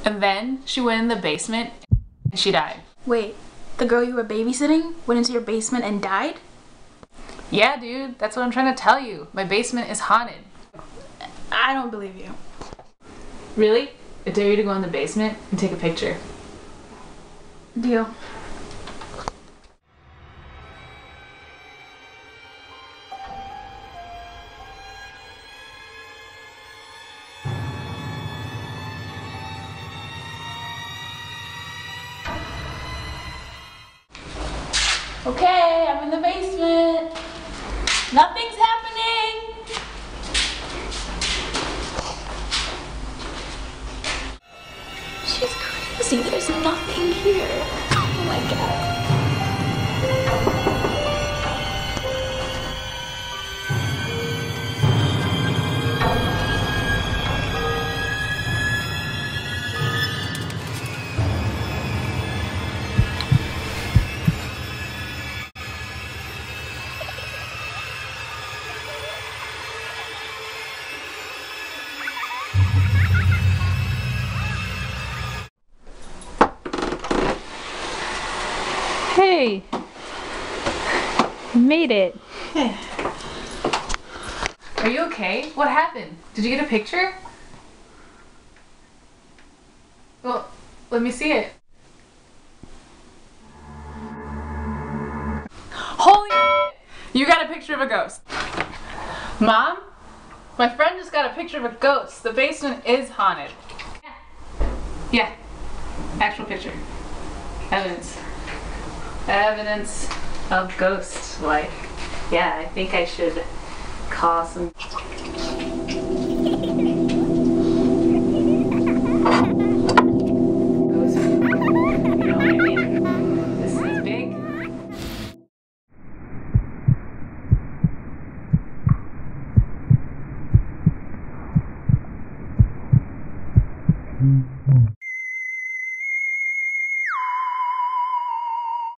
And then she went in the basement and she died. Wait, the girl you were babysitting went into your basement and died? Yeah, dude, that's what I'm trying to tell you. My basement is haunted. I don't believe you. Really? I dare you to go in the basement and take a picture. Deal. Okay, I'm in the basement. Nothing's happening. She's crazy. There's nothing here. Oh my god. Hey, you made it. Are you okay? What happened? Did you get a picture? Well, let me see it. Holy shit! You got a picture of a ghost. Mom? My friend just got a picture of a ghost. The basement is haunted. Yeah. Actual picture. Evidence. Evidence of ghost life. Yeah, I think I should call some. Ghost people. You know what I mean? This is big.